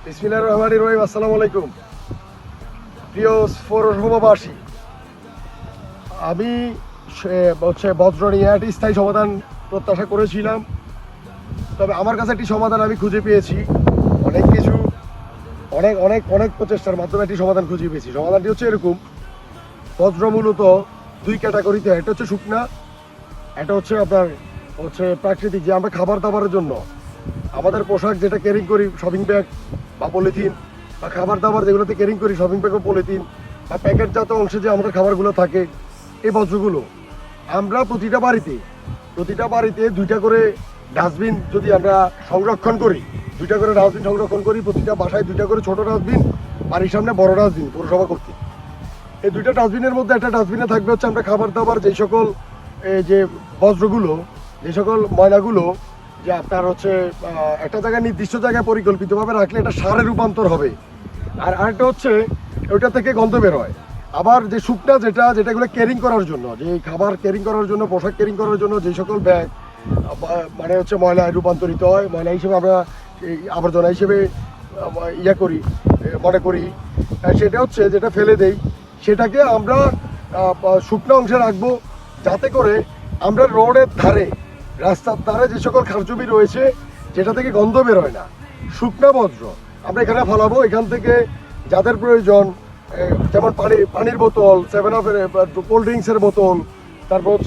বিসমিল্লাহির রহমানির রহিম। আসসালামু আলাইকুম প্রিয় পৌরসভাবাসী। আমি বজ্র নিয়ে একটি স্থায়ী সমাধান প্রত্যাশা করেছিলাম, তবে আমার কাছে একটি সমাধান আমি খুঁজে পেয়েছি। অনেক কিছু অনেক অনেক অনেক প্রচেষ্টার মাধ্যমে একটি সমাধান খুঁজে পেয়েছি। সমাধানটি হচ্ছে এরকম: বজ্র মূলত দুই ক্যাটাগরিতে হয়। একটা হচ্ছে শুকনা, একটা হচ্ছে আপনার প্রাকৃতিক, যে আমরা খাবার দাবারের জন্য আমাদের পোশাক যেটা ক্যারিং করি, শপিং ব্যাগ বা পলিথিন, বা খাবার দাবার যেগুলোতে ক্যারিং করি শপিং ব্যাগ ও পলিথিন, বা প্যাকেটজাত অংশে যে আমাদের খাবারগুলো থাকে, এই বজ্রগুলো আমরা প্রতিটা বাড়িতে দুইটা করে ডাস্টবিন যদি আমরা সংরক্ষণ করি, প্রতিটা বাসায় দুইটা করে ছোট ডাস্টবিন, বাড়ির সামনে বড় ডাস্টবিন পৌরসভা কর্তৃক। এই দুইটা ডাস্টবিনের মধ্যে একটা ডাস্টবিনে থাকবে হচ্ছে আমরা খাবার দাবার যে সকল যে বজ্রগুলো, যে সকল ময়লাগুলো যে আপনার একটা জায়গায় নির্দিষ্ট জায়গায় পরিকল্পিতভাবে রাখলে এটা সারে রূপান্তর হবে। আর আরেকটা হচ্ছে ওইটা থেকে গন্ধ বের হয়। আবার যে শুকনা যেটাগুলো ক্যারিং করার জন্য, যে খাবার ক্যারিং করার জন্য, পোশাক ক্যারিং করার জন্য যে সকল ব্যাগ ময়লায় রূপান্তরিত হয়, ময়লা হিসেবে আমরা এই আবর্জনা হিসেবে মনে করি, সেটা হচ্ছে যেটা ফেলে দেই, সেটাকে আমরা শুকনো অংশে রাখবো, যাতে করে আমরা রোডের ধারে, রাস্তার ধারে যে সকল খারজমি রয়েছে যেটা থেকে গন্ধ বের হয় না, শুকনা বজ্র আমরা এখানে ফেলাবো। এখান থেকে যাদের প্রয়োজন, যেমন পানির বোতল, 7-আপের, কোল্ড ড্রিঙ্কসের বোতল, তারপর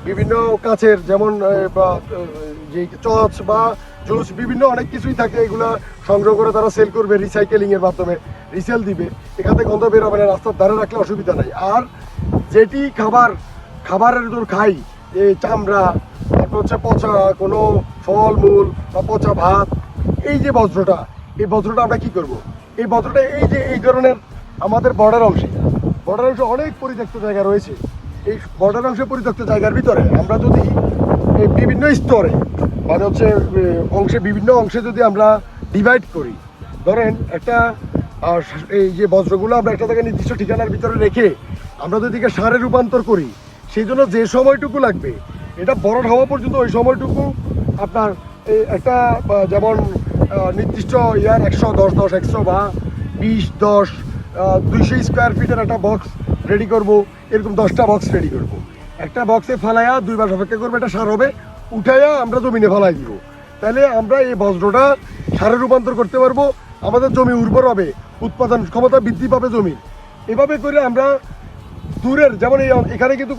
বিভিন্ন কাচের, যেমন যে চচ বা জুস, বিভিন্ন অনেক কিছুই থাকে, এগুলা সংগ্রহ করে তারা সেল করবে রিসাইকেলিংয়ের মাধ্যমে, রিসেল দিবে। এখান থেকে গন্ধ বের হবে না, রাস্তার ধারে রাখলে অসুবিধা নাই। আর যেটি খাবারের জন্য খাই, এই চামড়া, তারপর পচা কোনো ফলমূল বা পচা ভাত, এই বজ্রটা আমরা কি করব? এই বজ্রটা এই ধরনের আমাদের বর্ডার অংশে অনেক পরিত্যক্ত জায়গা রয়েছে। এই বর্ডার অংশে পরিত্যক্ত জায়গার ভিতরে আমরা যদি এই বিভিন্ন স্তরে বিভিন্ন অংশে যদি আমরা ডিভাইড করি, ধরেন একটা এই যে বজ্রগুলো আমরা একটা জায়গায় নির্দিষ্ট ঠিকানার ভিতরে রেখে আমরা যদি সারে রূপান্তর করি, সেই জন্য যে সময়টুকু লাগবে এটা বড় হওয়া পর্যন্ত, ওই সময়টুকু আপনার একটা যেমন নির্দিষ্ট 110-10, 100 বা 20-10, 200 স্কোয়ার ফিটের একটা বক্স রেডি করব। এরকম 10টা বক্স রেডি করব। একটা বক্সে ফেলাইয়া 2 মাস অপেক্ষা করবো, এটা সার হবে, উঠাইয়া আমরা জমিনে ফেলাই দিব। তাহলে আমরা এই বজ্রটা সারে রূপান্তর করতে পারবো, আমাদের জমি উর্বর হবে, উৎপাদন ক্ষমতা বৃদ্ধি পাবে জমির। এভাবে করে আমরা দূরের, যেমন এখানে কিন্তু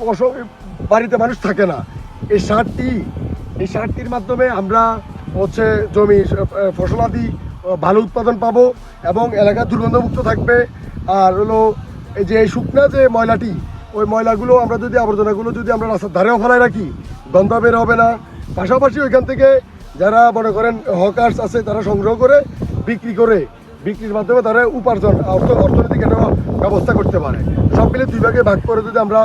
বাড়িতে মানুষ থাকে না, এই সারটির মাধ্যমে আমরা জমি ফসলাদি ভালো উৎপাদন পাবো এবং এলাকা দুর্গন্ধমুক্ত থাকবে। আর এই যে শুকনা যে ময়লাটি, ওই ময়লাগুলো আমরা যদি আবর্জনাগুলো যদি আমরা রাস্তার ধারেও ফেলায় রাখি, গন্ধ বের হবে না। পাশাপাশি ওইখান থেকে যারা মনে করেন হকার্স আছে, তারা সংগ্রহ করে বিক্রির মাধ্যমে তারা উপার্জন, অর্থনৈতিক একটা ব্যবস্থা করতে পারে। সব মিলে দুই ভাগে ভাগ করে যদি আমরা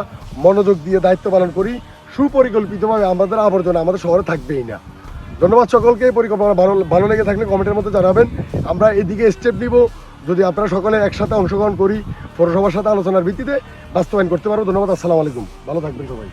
মনোযোগ দিয়ে দায়িত্ব পালন করি, সুপরিকল্পিতভাবে আমাদের আবর্জনা আমাদের শহরে থাকবেই না। ধন্যবাদ সকলকে। পরিকল্পনা ভালো লেগে থাকলে কমেন্টের মধ্যে জানাবেন, আমরা এদিকে স্টেপ নিব। যদি আপনারা সকলে একসাথে অংশগ্রহণ করি, পৌরসভার সাথে আলোচনার ভিত্তিতে বাস্তবায়ন করতে পারবো। ধন্যবাদ। আসসালামু আলাইকুম। ভালো থাকবেন সবাই।